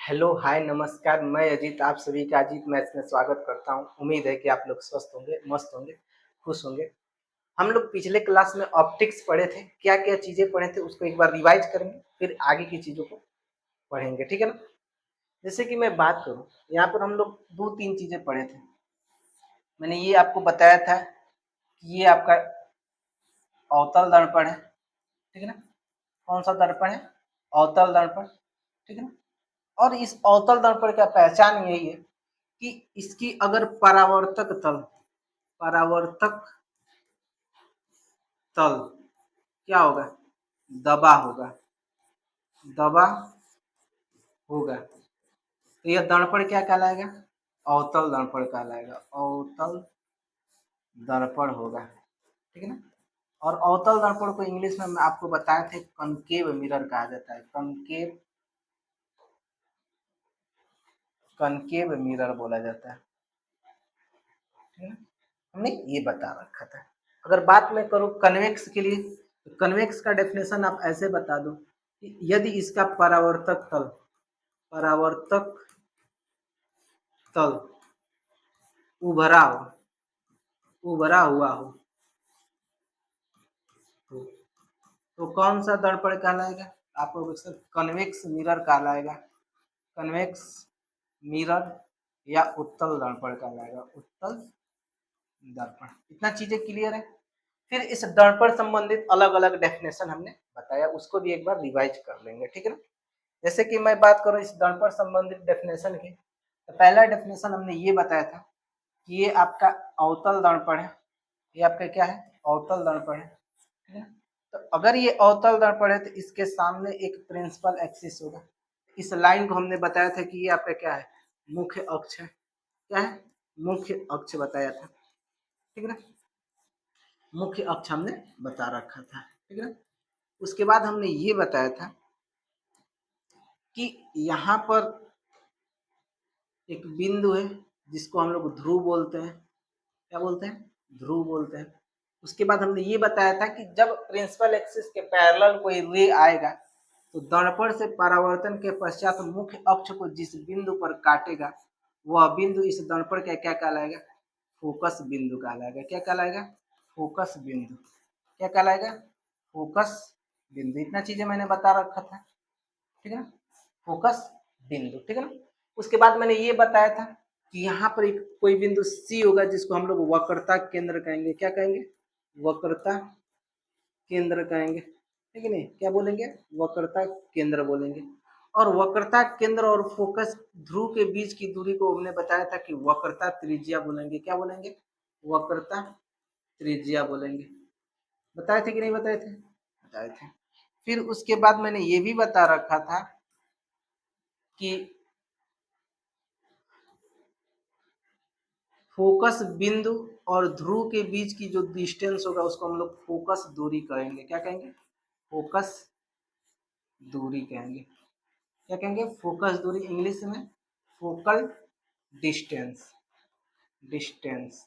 Hello, हाय, नमस्कार। मैं अजीत आप सभी का अजीत मैथ्स में स्वागत करता हूँ। उम्मीद है कि आप लोग स्वस्थ होंगे, मस्त होंगे, खुश होंगे। हम लोग पिछले क्लास में ऑप्टिक्स पढ़े थे। क्या-क्या चीज़ें पढ़े थे उसको एक बार रिवाइज़ करेंगे, फिर आगे की चीज़ों को पढ़ेंगे, ठीक है ना? जैसे कि मैं बात करूँ, यहाँ पर हम लोग 2-3 चीज़ें पढ़े थे। मैंने ये आपको बताया था कि ये आपका अवतल दर्पण है, ठीक है ना? कौन-सा दर्पण है? अवतल दर्पण, ठीक है ना? और इस अवतल दर्पण का पहचान यही है कि इसकी अगर परावर्तक तल क्या होगा? दबा होगा, दबा होगा तो यह दर्पण क्या कहलाएगा? अवतल दर्पण कहलाएगा, अवतल दर्पण होगा, ठीक है ना? और अवतल दर्पण को इंग्लिश में मैं आपको बताए थे कनकेव मिरर कहा जाता है, कनकेव मिरर बोला जाता है, ठीक है? हमने ये बता रखा था। अगर बात मैं करूँ कन्वेक्स के लिए, तो कन्वेक्स का डेफिनेशन आप ऐसे बता दो कि यदि इसका परावर्तक तल उभरा हो, उभरा हुआ हो तो कौन सा दर्पण कहलाएगा? आपको कन्वेक्स मिरर कहलाएगा, कन्वेक्स मिरर या उत्तल दर्पण कहलाएगा, उत्तल दर्पण। इतना चीजें क्लियर है। फिर इस दर्पण संबंधित अलग अलग डेफिनेशन हमने बताया, उसको भी एक बार रिवाइज कर लेंगे, ठीक है ना? जैसे कि मैं बात करूं इस दर्पण संबंधित डेफिनेशन की, तो पहला डेफिनेशन हमने ये बताया था कि ये आपका अवतल दर्पण है, ये आपका क्या है? अवतल दर्पण है, ठीक है? तो अगर ये अवतल दर्पण है तो इसके सामने एक प्रिंसिपल एक्सिस होगा। इस लाइन को हमने बताया था कि ये आपका क्या है? मुख्य अक्ष है। क्या है? मुख्य अक्ष बताया था, ठीक है ना? मुख्य अक्ष हमने बता रखा था, ठीक है ना? उसके बाद हमने ये बताया था कि यहाँ पर एक बिंदु है जिसको हम लोग ध्रुव बोलते हैं। क्या बोलते हैं? ध्रुव बोलते हैं। उसके बाद हमने ये बताया था कि जब प्रिंसिपल एक्सिस के पैरेलल कोई रे आएगा तो दर्पण से परावर्तन के पश्चात मुख्य अक्ष को जिस बिंदु पर काटेगा वह बिंदु इस दर्पण का क्या कहलाएगा? फोकस बिंदु कहलाएगा। क्या कहलाएगा? फोकस बिंदु। क्या कहलाएगा? फोकस बिंदु। इतना चीजें मैंने बता रखा था, ठीक है ना? फोकस बिंदु, ठीक है ना? उसके बाद मैंने ये बताया था कि यहाँ पर एक कोई बिंदु सी होगा जिसको हम लोग वक्रता केंद्र कहेंगे। क्या कहेंगे? वक्रता केंद्र कहेंगे, ठीक है नहीं? क्या बोलेंगे? वक्रता केंद्र बोलेंगे। और वक्रता केंद्र और फोकस ध्रुव के बीच की दूरी को हमने बताया था कि वक्रता त्रिज्या बोलेंगे। क्या बोलेंगे? वक्रता त्रिज्या बोलेंगे। बताए थे कि नहीं बताए थे? बताए थे। फिर उसके बाद मैंने ये भी बता रखा था कि फोकस बिंदु और ध्रुव के बीच की जो डिस्टेंस होगा उसको हम लोग फोकस दूरी कहेंगे। क्या कहेंगे? फोकस दूरी कहेंगे। क्या कहेंगे? फोकस दूरी। इंग्लिश में फोकल डिस्टेंस, डिस्टेंस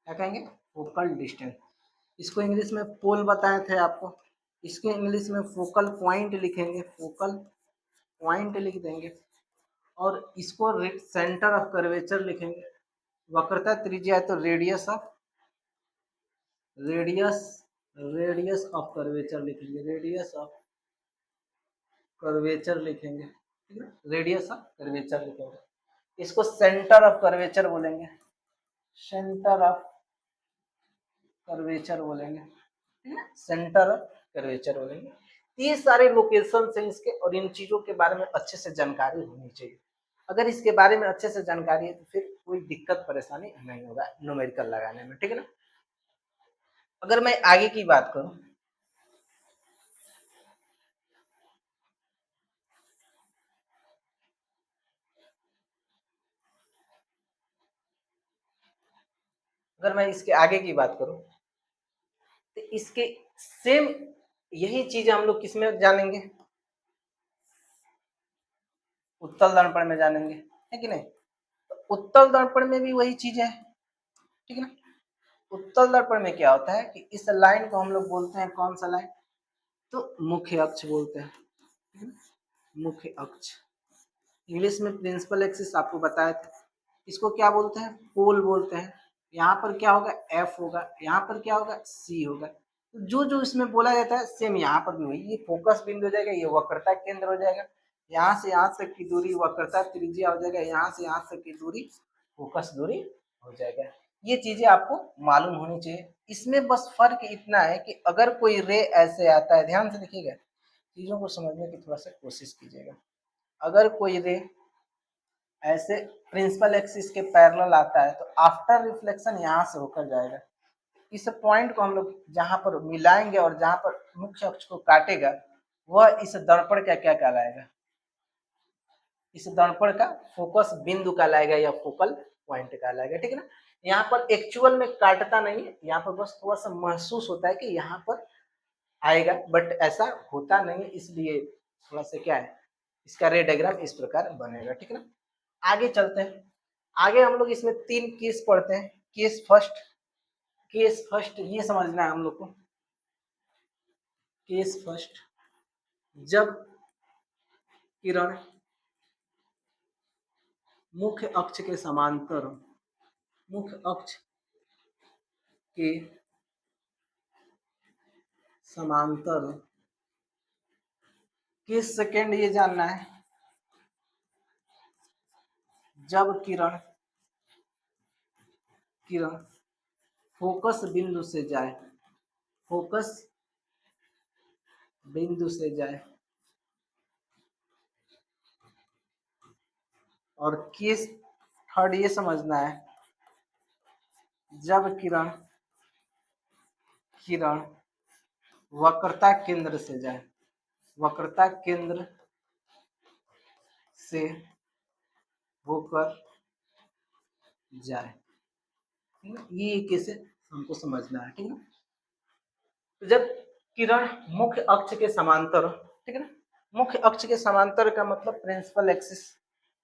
क्या कहेंगे? Focal distance. इसको इंग्लिश में पोल बताए थे आपको, इसको इंग्लिश में फोकल पॉइंट लिखेंगे, फोकल पॉइंट लिख देंगे। और इसको सेंटर ऑफ कर्वेचर लिखेंगे। वक्रता त्रिज्या है तो रेडियस रेडियस ऑफ कर्वेचर लिखेंगे, रेडियस ऑफ कर्वेचर लिखेंगे, ठीक है? रेडियस ऑफ कर्वेचर लिखेंगे। इसको सेंटर ऑफ कर्वेचर बोलेंगे, सेंटर ऑफ कर्वेचर बोलेंगे, ठीक है? सेंटर ऑफ कर्वेचर बोलेंगे। ये सारे लोकेशन है इसके, और इन चीजों के बारे में अच्छे से जानकारी होनी चाहिए। अगर इसके बारे में अच्छे से जानकारी है तो फिर कोई दिक्कत परेशानी नहीं होगा न्यूमेरिकल लगाने में, ठीक है ना? अगर मैं आगे की बात करूं, अगर मैं इसके आगे की बात करूं तो इसके सेम यही चीज हम लोग किसमें जानेंगे? उत्तल दर्पण में जानेंगे, है कि नहीं? तो उत्तल दर्पण में भी वही चीज है, ठीक है ना? उत्तल दर्पण में क्या होता है कि इस लाइन को हम लोग बोलते हैं, कौन सा लाइन? तो मुख्य अक्ष बोलते हैं, मुख्य अक्ष। इंग्लिश में प्रिंसिपल एक्सिस आपको बताया था, इसको क्या बोलते हैं, पोल बोलते हैं। यहाँ पर क्या होगा, एफ होगा, यहाँ पर क्या होगा, सी होगा। तो जो जो इसमें बोला जाता है सेम यहाँ पर भी वही, ये फोकस बिंदु हो जाएगा, ये वक्रता केंद्र हो जाएगा, यहाँ से यहाँ तक की दूरी वक्रता त्रिज्या हो जाएगा, यहाँ से यहाँ तक की दूरी फोकस दूरी हो जाएगा। ये चीजें आपको मालूम होनी चाहिए। इसमें बस फर्क इतना है कि अगर कोई रे ऐसे आता है, ध्यान से देखिएगा, चीजों को समझने की थोड़ा सा कोशिश कीजिएगा। अगर कोई रे ऐसे प्रिंसिपल एक्सिस के पैरेलल आता है तो आफ्टर रिफ्लेक्शन यहाँ से होकर जाएगा। इस पॉइंट को हम लोग जहां पर मिलाएंगे और जहां पर मुख्य अक्ष को काटेगा वह इस दर्पण का क्या कहलाएगा, इस दर्पण का फोकस बिंदु कहलाएगा या फोकल पॉइंट कहलाएगा, ठीक है ना। यहाँ पर एक्चुअल में काटता नहीं है, यहाँ पर बस थोड़ा सा महसूस होता है कि यहाँ पर आएगा, बट ऐसा होता नहीं है, इसलिए थोड़ा सा क्या है, इसका रे डायग्राम इस प्रकार बनेगा, ठीक है ना। आगे चलते हैं। आगे हम लोग इसमें 3 केस पढ़ते हैं। केस फर्स्ट ये समझना है हम लोग को। केस फर्स्ट, जब किरण मुख्य अक्ष के समांतर, मुख्य अक्ष के समांतर, किस सेकेंड ये जानना है, जब किरण फोकस बिंदु से जाए, फोकस बिंदु से जाए, और केस थर्ड ये समझना है, जब किरण वक्रता केंद्र से जाए, वक्रता केंद्र से होकर जाए, ये कैसे हमको समझना है, ठीक है ना। तो जब किरण मुख्य अक्ष के समांतर, ठीक है ना, मुख्य अक्ष के समांतर का मतलब प्रिंसिपल एक्सिस,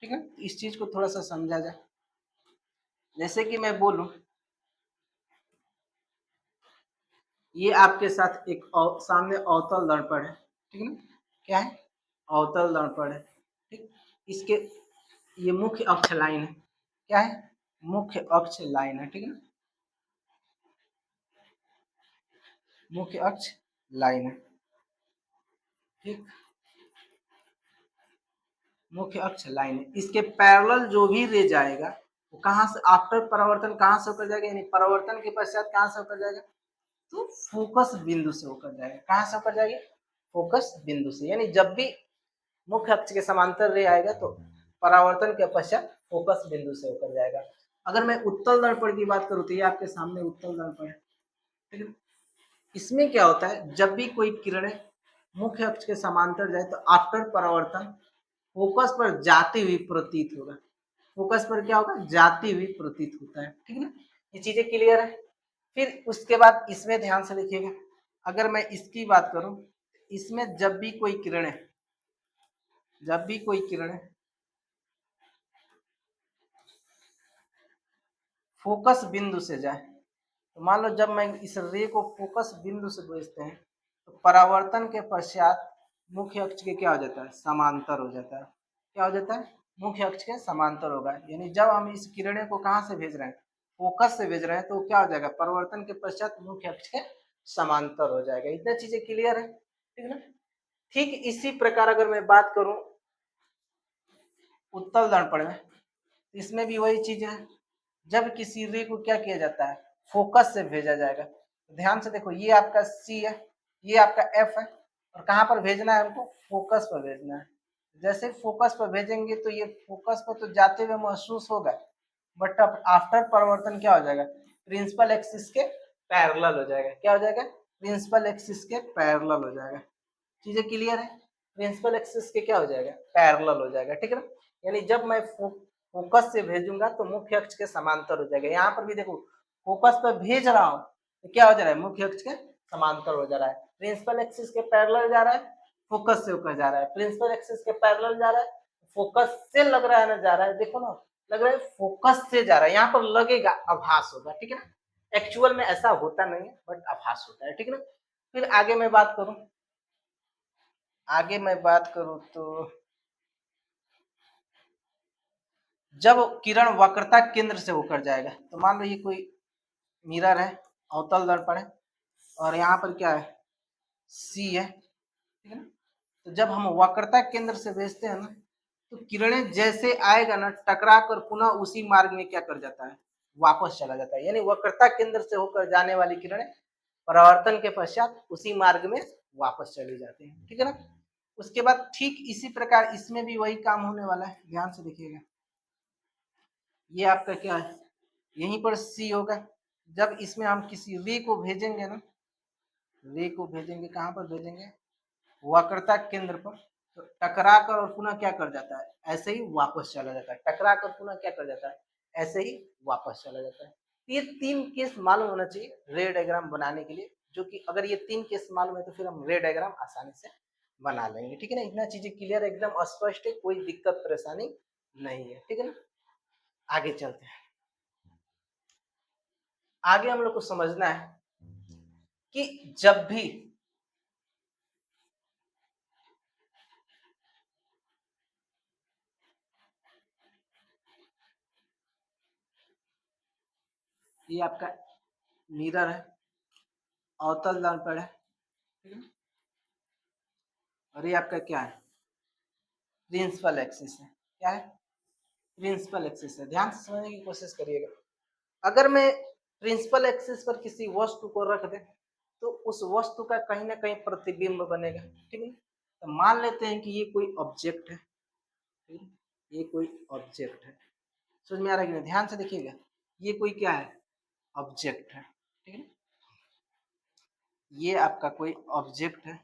ठीक है, इस चीज को थोड़ा सा समझा जाए। जैसे कि मैं बोलूं ये आपके साथ एक सामने अवतल दर्पण है, ठीक है ना, क्या है, अवतल दर्पण है, ठीक, इसके ये मुख्य अक्ष लाइन है, क्या है, मुख्य अक्ष लाइन है, ठीक है ना, मुख्य अक्ष लाइन है, ठीक, मुख्य अक्ष लाइन है। इसके पैरेलल जो भी रे जाएगा वो कहाँ से, आफ्टर परावर्तन कहाँ से होकर जाएगा, यानी परावर्तन के पश्चात कहाँ से होकर जाएगा, तो फोकस बिंदु से होकर जाएगा। कहाँ से होकर जाएगा, फोकस बिंदु से। यानी जब भी मुख्य अक्ष के समांतर रे आएगा तो परावर्तन के पश्चात फोकस बिंदु से होकर जाएगा। अगर मैं उत्तल दर्पण की बात करूं तो ये आपके सामने उत्तल दर्पण है, ठीक है। इसमें क्या होता है, जब भी कोई किरणें मुख्य अक्ष के समांतर जाए तो आफ्टर परावर्तन फोकस पर जाती हुई प्रतीत होगा, फोकस पर क्या होगा, जाती हुई प्रतीत होता है, ठीक है ना। ये चीजें क्लियर है। फिर उसके बाद इसमें ध्यान से देखिएगा, अगर मैं इसकी बात करूं, इसमें जब भी कोई किरणें, जब भी कोई किरणें फोकस बिंदु से जाए, तो मान लो जब मैं इस रे को फोकस बिंदु से भेजते हैं तो परावर्तन के पश्चात मुख्य अक्ष के क्या हो जाता है, समांतर हो जाता है। क्या हो जाता है, मुख्य अक्ष के समांतर होगा। यानी जब हम इस किरणें को कहाँ से भेज रहे हैं, फोकस से भेज रहे हैं, तो क्या हो जाएगा, परिवर्तन के पश्चात मुख्य अक्ष के समांतर हो जाएगा। इतना चीजें क्लियर है, ठीक है ना। ठीक इसी प्रकार अगर मैं बात करूं उत्तल दर्पण में, इसमें भी वही चीज है, जब किसी रे को क्या किया जाता है, फोकस से भेजा जाएगा। ध्यान से देखो, ये आपका सी है, ये आपका एफ है, और कहाँ पर भेजना है हमको, फोकस पर भेजना है। जैसे फोकस पर भेजेंगे तो ये फोकस पर तो जाते हुए महसूस होगा, बट अब आफ्टर परिवर्तन क्या हो जाएगा, प्रिंसिपल एक्सिस के पैरेलल हो जाएगा। क्या हो जाएगा, प्रिंसिपल एक्सिस के पैरेलल हो जाएगा। चीजें क्लियर है, प्रिंसिपल एक्सिस के क्या हो जाएगा, पैरेलल हो जाएगा, ठीक है ना। यानी जब मैं फोकस से भेजूंगा तो मुख्य अक्ष के समांतर हो जाएगा। यहाँ पर भी देखो, फोकस पर भेज रहा हूँ तो क्या हो जा रहा है, मुख्य अक्ष के समांतर हो जा रहा है। प्रिंसिपल एक्सिस के पैरेलल जा रहा है, फोकस से होकर जा रहा है, प्रिंसिपल एक्सिस के पैरेलल जा रहा है, फोकस से लग रहा है ना, जा रहा है, देखो ना, लग रहा है फोकस से जा रहा है, यहाँ पर लगेगा, आभास होगा, ठीक है ना। एक्चुअल में ऐसा होता नहीं है, बट आभास होता है, ठीक है ना। फिर आगे मैं बात करूं, आगे मैं बात करूं तो जब किरण वक्रता केंद्र से होकर जाएगा, तो मान लो ये कोई मिरर है, अवतल दर्पण है, और यहाँ पर क्या है, सी है, ठीक है ना। तो जब हम वक्रता केंद्र से भेजते हैं ना, तो किरणें जैसे आएगा ना, टकरा कर पुनः उसी मार्ग में क्या कर जाता है, वापस चला जाता है। यानी वक्रता केंद्र से होकर जाने वाली किरणें परावर्तन के पश्चात उसी मार्ग में वापस चली जाती है, ठीक है ना। उसके बाद ठीक इसी प्रकार इसमें भी वही काम होने वाला है, ध्यान से देखिएगा। ये आपका क्या है, यहीं पर सी होगा। जब इसमें हम किसी रे को भेजेंगे ना, रे को भेजेंगे, कहाँ पर भेजेंगे, वक्रता केंद्र पर, तो टकरा कर और पुनः क्या कर जाता है, ऐसे ही वापस चला जाता है, टकरा कर पुनः क्या कर जाता है, ऐसे ही वापस चला जाता है। ये तीन केस मालूम होना चाहिए रे डायग्राम बनाने के लिए, जो कि अगर ये तीन केस मालूम है तो फिर हम रे डायग्राम आसानी से बना लेंगे, ठीक है ना। इतना चीजें क्लियर, एकदम स्पष्ट है, कोई दिक्कत परेशानी नहीं है, ठीक है ना। आगे चलते हैं। आगे हम लोग को समझना है कि जब भी ये आपका मिरर है, अवतल दर्पण है, ठीक है, और ये आपका क्या है, प्रिंसिपल एक्सिस है। क्या है, प्रिंसिपल एक्सिस है। ध्यान से समझने की कोशिश करिएगा। अगर मैं प्रिंसिपल एक्सिस पर किसी वस्तु को रख दे, तो उस वस्तु का कहीं ना कहीं प्रतिबिंब बनेगा, ठीक है। तो मान लेते हैं कि ये कोई ऑब्जेक्ट है, ठीक है? ये कोई ऑब्जेक्ट है, समझ में आ रहा है कि नहीं, ध्यान से देखिएगा। ये कोई क्या है, ऑब्जेक्ट है, ठीक है। ये आपका कोई ऑब्जेक्ट है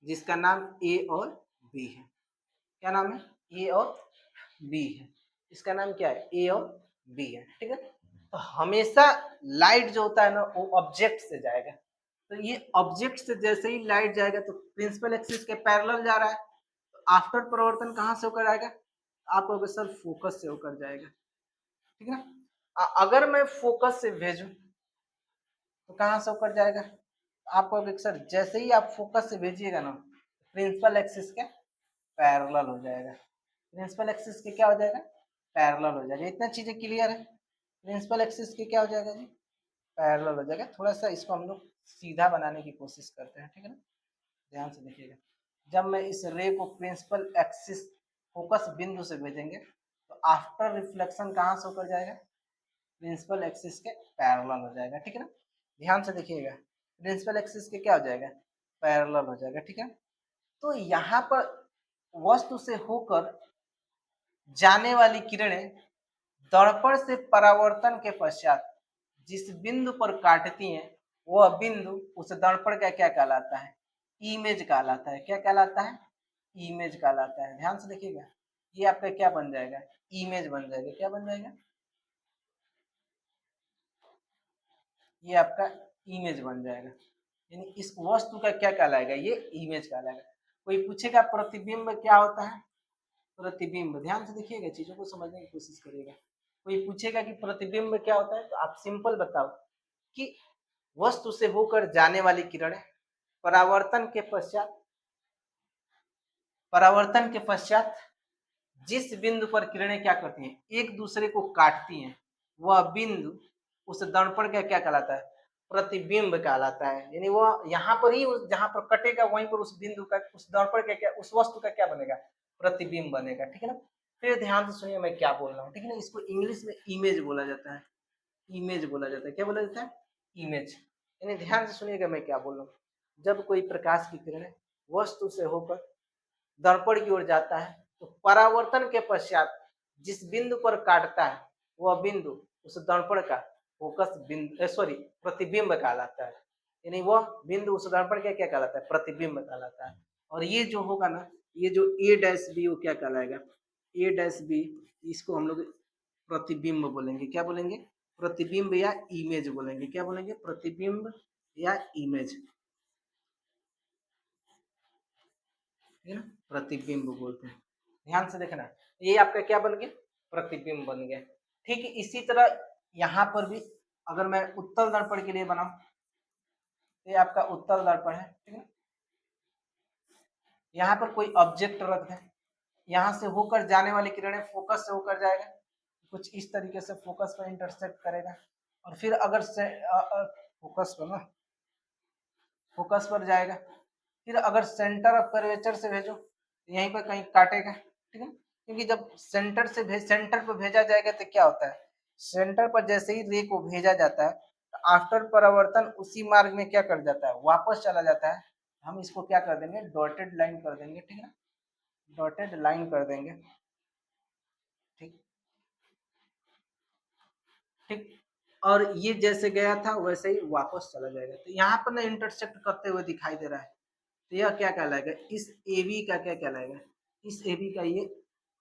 जिसका नाम ए और बी है। क्या नाम है, ए और बी है। इसका नाम क्या है, ए और बी है, ठीक है। तो हमेशा लाइट जो होता है ना, वो ऑब्जेक्ट से जाएगा। तो ये ऑब्जेक्ट से जैसे ही लाइट जाएगा, तो प्रिंसिपल एक्सिस के पैरेलल जा रहा है, तो आफ्टर परिवर्तन कहाँ से होकर आएगा, आप कहोगे सर फोकस से होकर जाएगा, ठीक है ना। अगर मैं फोकस से भेजूं तो कहाँ से होकर जाएगा, आप कहोगे सर जैसे ही आप फोकस से भेजिएगा ना, प्रिंसिपल एक्सिस के पैरेलल हो जाएगा। प्रिंसिपल एक्सिस के क्या हो जाएगा, पैरेलल हो जाएगा। इतना चीजें क्लियर है, प्रिंसिपल एक्सिस के क्या हो जाएगा जी, पैरेलल हो जाएगा। थोड़ा सा इसको हम लोग सीधा बनाने की कोशिश करते हैं, ठीक है ना। ध्यान से देखिएगा, जब मैं इस रे को प्रिंसिपल एक्सिस फोकस बिंदु से भेजेंगे, तो आफ्टर रिफ्लेक्शन कहाँ से होकर जाएगा, प्रिंसिपल एक्सिस के पैरेलल हो जाएगा, ठीक है ना। ध्यान से देखिएगा, प्रिंसिपल एक्सिस के क्या हो जाएगा, पैरेलल हो जाएगा, ठीक है। तो यहाँ पर वस्तु से होकर जाने वाली किरणें दर्पण से परावर्तन के पश्चात जिस बिंदु पर काटती हैं, वह बिंदु उस दर्पण का क्या कहलाता है, इमेज कहलाता है। क्या कहलाता है, इमेज कहलाता है। ध्यान से देखिएगा, ये आपका क्या बन जाएगा, इमेज बन जाएगा। क्या बन जाएगा, ये आपका इमेज बन जाएगा। यानी इस वस्तु का क्या कहलाएगा, ये इमेज कहलाएगा। कोई पूछेगा प्रतिबिंब क्या होता है, प्रतिबिंब, ध्यान से देखिएगा, चीजों को समझने की कोशिश करिएगा। कोई पूछेगा कि प्रतिबिंब क्या होता है, तो आप सिंपल बताओ कि वस्तु से होकर जाने वाली किरणें परावर्तन के पश्चात, परावर्तन के पश्चात जिस बिंदु पर किरणें क्या करती हैं, एक दूसरे को काटती हैं, वह बिंदु उस दर्पण का क्या कहलाता है, प्रतिबिंब कहलाता है। यानी वह यहाँ पर ही जहां पर कटेगा वहीं पर उस बिंदु का, उस दर्पण का क्या, उस वस्तु का क्या बनेगा, प्रतिबिंब बनेगा, ठीक है ना। फिर ध्यान से सुनिए मैं क्या बोल रहा हूँ, ठीक है ना। इसको इंग्लिश में इमेज बोला जाता है, इमेज बोला जाता है। क्या बोला जाता है, इमेज। यानी ध्यान से सुनिएगा मैं क्या बोल रहा हूँ। जब कोई प्रकाश की किरण वस्तु से होकर दर्पण की ओर जाता है, तो परावर्तन के पश्चात जिस बिंदु पर काटता है, वह बिंदु उस दर्पण का फोकस बिंदु, सॉरी, प्रतिबिंब कहलाता है। यानी वह बिंदु उस दर्पण का क्या कहलाता है, प्रतिबिंब कहलाता है। और ये जो होगा ना, ये जो ए डैश बी, वो क्या कहलाएगा, ए डैश बी, इसको हम लोग प्रतिबिंब बोलेंगे। क्या बोलेंगे, प्रतिबिंब या इमेज बोलेंगे। क्या बोलेंगे, प्रतिबिंब या इमेज, ठीक है ना, प्रतिबिंब बोलते हैं। ध्यान से देखना, ये आपका क्या बन गया, प्रतिबिंब बन गया। ठीक है, इसी तरह यहाँ पर भी अगर मैं उत्तल दर्पण के लिए बनाऊं, तो ये आपका उत्तल दर्पण है, ठीक है। यहाँ पर कोई ऑब्जेक्ट रख दें, यहाँ से होकर जाने वाली किरणें फोकस से होकर जाएगा, कुछ इस तरीके से फोकस पर इंटरसेक्ट करेगा, और फिर अगर फोकस पर ना, फोकस पर जाएगा, फिर अगर सेंटर ऑफ कर्वेचर से भेजो तो यहीं पर कहीं काटेगा, ठीक है, क्योंकि जब सेंटर पर भेजा जाएगा तो क्या होता है, सेंटर पर जैसे ही रे को भेजा जाता है तो आफ्टर परावर्तन उसी मार्ग में क्या कर जाता है, वापस चला जाता है। हम इसको क्या कर देंगे, डॉटेड लाइन कर देंगे, ठीक है, डॉटेड लाइन कर देंगे, ठीक ठीक। और ये जैसे गया था वैसे ही वापस चला जाएगा, तो यहाँ पर ना इंटरसेक्ट करते हुए दिखाई दे रहा है, तो यह क्या कहलाएगा, इस ए बी का क्या कहलाएगा, इस ए बी का ये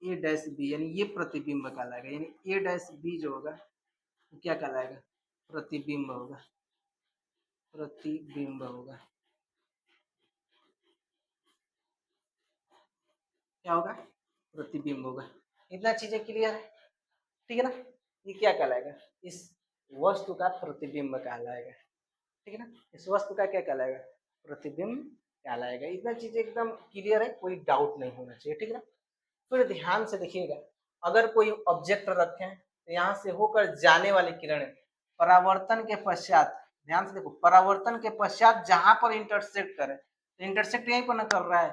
ए डैश बी, यानी ये प्रतिबिंब कहलाएगा, यानी ए डैश बी जो होगा वो क्या कहलाएगा, प्रतिबिंब होगा, प्रतिबिंब होगा, क्या होगा, प्रतिबिंब होगा। इतना चीजें क्लियर है, ठीक है ना, ये क्या कहलाएगा, इस वस्तु का प्रतिबिंब कहलाएगा, ठीक है ना, इस वस्तु का क्या कहलाएगा, प्रतिबिंब कहलाएगा। इतना चीजें एकदम क्लियर है, कोई डाउट नहीं होना चाहिए, ठीक है ना। फिर ध्यान से देखिएगा, अगर कोई ऑब्जेक्ट रखें तो यहाँ से होकर जाने वाली किरणें परावर्तन के पश्चात, ध्यान से देखो, परावर्तन के पश्चात जहां पर इंटरसेक्ट करे, तो इंटरसेक्ट यहीं पर न कर रहा है,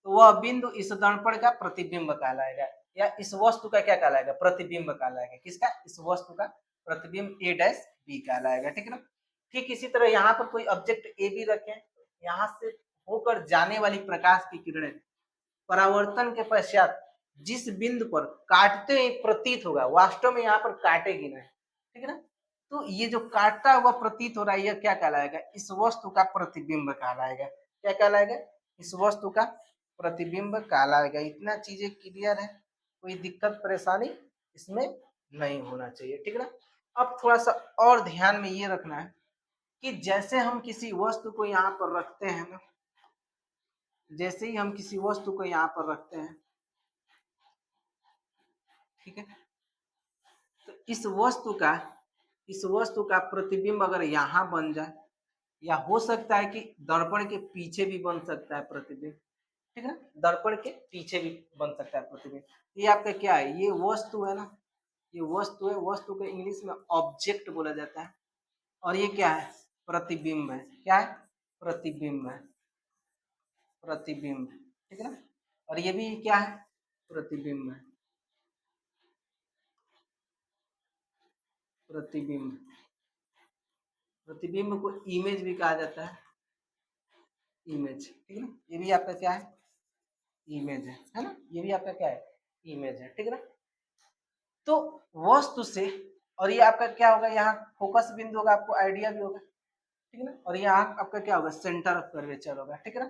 तो वह बिंदु इस दर्पण का प्रतिबिंब कहलाएगा, या इस वस्तु का क्या कहलाएगा, प्रतिबिंब कहलाएगा, किसका, इस वस्तु का प्रतिबिंब ए डैश बी कहलाएगा, ठीक है ना। ठीक इसी तरह यहाँ पर कोई ऑब्जेक्ट ए बी रखें, यहाँ से होकर जाने वाली प्रकाश की किरणें परावर्तन के पश्चात जिस बिंदु पर काटते ही प्रतीत होगा, वास्तव में यहाँ पर काटेगी नहीं, ठीक है ना, तो ये जो काटता हुआ प्रतीत हो रहा है यह क्या कहलाएगा, इस वस्तु का प्रतिबिंब कहलाएगा, क्या कहलाएगा, इस वस्तु का प्रतिबिंब कहलाएगा। इतना चीजें क्लियर है, कोई दिक्कत परेशानी इसमें नहीं होना चाहिए, ठीक है ना। अब थोड़ा सा और ध्यान में ये रखना है कि जैसे हम किसी वस्तु को यहाँ पर रखते हैं ना, जैसे ही हम किसी वस्तु को यहाँ पर रखते हैं, ठीक है, तो इस वस्तु का प्रतिबिंब अगर यहाँ बन जाए, या हो सकता है कि दर्पण के पीछे भी बन सकता है प्रतिबिंब, ठीक है, दर्पण के पीछे भी बन सकता है प्रतिबिंब। ये आपका क्या है, ये वस्तु है ना, ये वस्तु है, वस्तु को इंग्लिश में ऑब्जेक्ट बोला जाता है, और ये क्या है, प्रतिबिंब है, क्या है, प्रतिबिंब है, प्रतिबिंब, ठीक है ना, और ये भी क्या है, प्रतिबिंब है, प्रतिबिंब। प्रतिबिंब को इमेज भी कहा जाता है, इमेज, ठीक है ना, ये भी आपका क्या है, इमेज है ना, ये भी आपका क्या है, इमेज है, ठीक है ना। तो वस्तु से, और ये आपका क्या होगा, यहाँ फोकस बिंदु होगा, आपको आइडिया भी होगा, ठीक है ना, और यहाँ आपका क्या होगा, सेंटर ऑफ कर्वेचर होगा, ठीक है ना।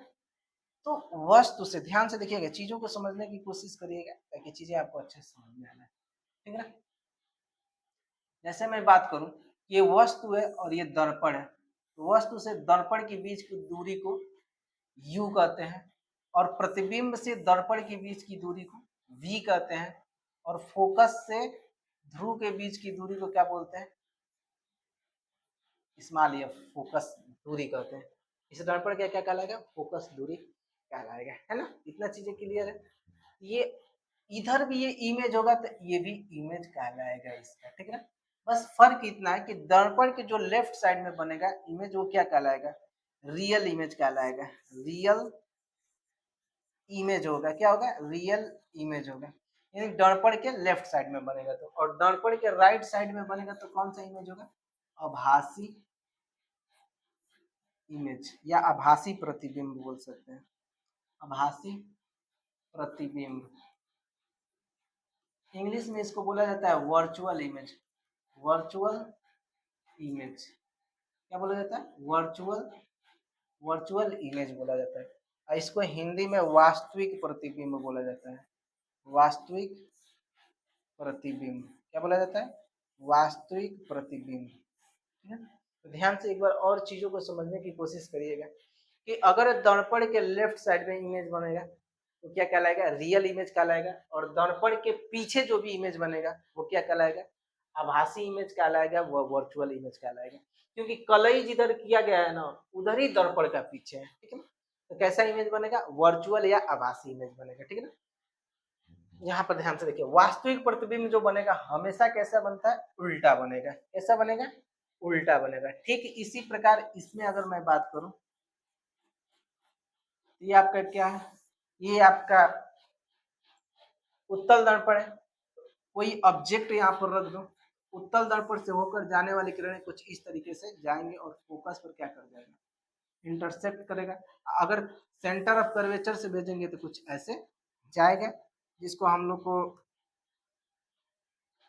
तो वस्तु से, ध्यान से देखिएगा, चीजों को समझने की कोशिश करिएगा ताकि चीजें आपको अच्छे से समझ में आना है, ठीक है ना। जैसे मैं बात करूं, ये वस्तु है और ये दर्पण है, तो वस्तु से दर्पण के बीच की दूरी को यू कहते हैं, और प्रतिबिंब से दर्पण के बीच की दूरी को वी कहते हैं, और फोकस से ध्रुव के बीच की दूरी को क्या बोलते हैं, स्मॉल एफ, फोकस दूरी कहते हैं। इस दर्पण का क्या कहलाएगा, फोकस दूरी कहलाएगा, है ना। इतना चीजें क्लियर है, ये इधर भी ये इमेज होगा तो ये भी इमेज कहलाएगा इसका, ठीक है ना। बस फर्क इतना है कि दर्पण के जो लेफ्ट साइड में बनेगा इमेज, वो क्या कहलाएगा, रियल इमेज कहलाएगा, रियल इमेज होगा, क्या होगा, रियल इमेज होगा, यानी दर्पण के लेफ्ट साइड में बनेगा तो, और दर्पण के राइट साइड में बनेगा तो कौन सा इमेज होगा, आभासी इमेज, या आभासी प्रतिबिंब बोल सकते हैं, आभासी प्रतिबिंब। इंग्लिश में इसको बोला जाता है वर्चुअल इमेज, वर्चुअल इमेज, क्या बोला जाता है, वर्चुअल, वर्चुअल इमेज बोला जाता है, और इसको हिंदी में वास्तविक प्रतिबिंब बोला जाता है, वास्तविक प्रतिबिंब, क्या बोला जाता है, वास्तविक प्रतिबिंब, ठीक है। तो ध्यान से एक बार और चीजों को समझने की कोशिश करिएगा कि अगर दर्पण के लेफ्ट साइड में इमेज बनेगा तो क्या कहलाएगा, रियल इमेज कहलाएगा, और दर्पण के पीछे जो भी इमेज बनेगा वो क्या कहलाएगा, आभासी इमेज कहलाएगा, वह वर्चुअल इमेज कहलाएगा, क्योंकि कलई जिधर किया गया है ना उधर ही दर्पण का पीछे है, ठीक है ना। तो कैसा इमेज बनेगा, वर्चुअल या आभासी इमेज बनेगा, ठीक है ना। यहाँ पर ध्यान से देखिए, वास्तविक प्रतिबिंब जो बनेगा हमेशा कैसा बनता है, उल्टा बनेगा। कैसा बनेगा, उल्टा बनेगा। ठीक इसी प्रकार इसमें अगर मैं बात करूं, ये आपका क्या है, ये आपका उत्तल दर्पण है। कोई ऑब्जेक्ट यहाँ पर रख दो, उत्तल दर्पण से होकर जाने वाली किरणें कुछ इस तरीके से जाएंगे और फोकस पर क्या कर जाएगा, इंटरसेक्ट करेगा। अगर सेंटर ऑफ कर्वेचर से भेजेंगे तो कुछ ऐसे जाएगा, जिसको हम लोग को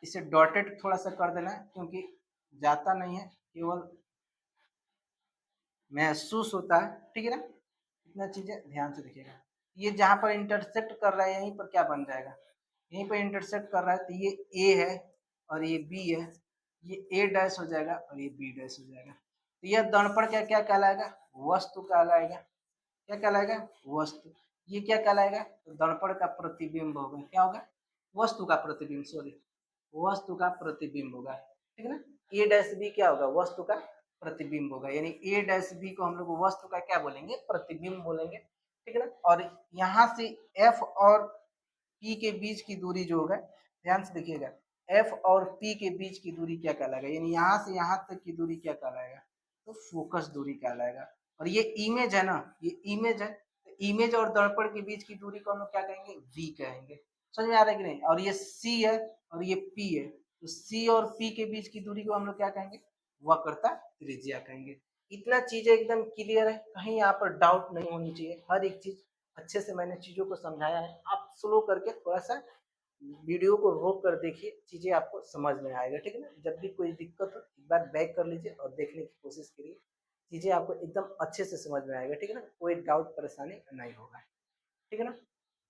इसे डॉटेड थोड़ा सा कर देना है, क्योंकि जाता नहीं है, केवल महसूस होता है। ठीक है ना, इतना चीजें ध्यान से देखिएगा। ये जहां पर इंटरसेक्ट कर रहा है यहीं पर क्या बन जाएगा, यहीं पर इंटरसेक्ट कर रहा है तो ये ए है और ये बी है, ये ए डैश हो जाएगा और ये बी डैश हो जाएगा। तो यह दर्पण क्या क्या कहलाएगा, वस्तु कहलाएगा। क्या कहलाएगा, वस्तु। ये क्या कहलाएगा, तो दर्पण का प्रतिबिंब होगा। क्या होगा, वस्तु का प्रतिबिंब, सॉरी, वस्तु का प्रतिबिंब होगा। ठीक है ना, ए डैश बी क्या होगा, वस्तु का प्रतिबिंब होगा। यानी ए डैश बी को हम लोग वस्तु का क्या बोलेंगे, प्रतिबिंब बोलेंगे। ठीक है ना, और यहाँ से एफ और पी के बीच की दूरी जो होगा, ध्यान से देखिएगा, एफ और पी के बीच की दूरी क्या कहलाएगा, यानी यहाँ से यहाँ तक की दूरी क्या कहलाएगा, तो फोकस दूरी कहलाएगा। और ये इमेज है ना, ये इमेज है, तो इमेज और दर्पण के बीच की दूरी को हम लोग क्या कहेंगे, वी कहेंगे। समझ में आ रहा है कि नहीं। और ये सी है और ये पी है, तो सी और पी के बीच की दूरी को हम लोग क्या कहेंगे, वक्रता त्रिज्या कहेंगे। इतना चीजें एकदम क्लियर है, कहीं यहाँ पर डाउट नहीं होनी चाहिए। हर एक चीज अच्छे से मैंने चीजों को समझाया है। आप स्लो करके थोड़ा सा वीडियो को रोक कर देखिए, चीजें आपको समझ में आएगा। ठीक है ना, जब भी कोई दिक्कत हो एक बार बैक कर लीजिए और देखने की कोशिश करिए, चीजें आपको एकदम अच्छे से समझ में आएगा। ठीक है ना, कोई डाउट परेशानी नहीं होगा। ठीक है ना।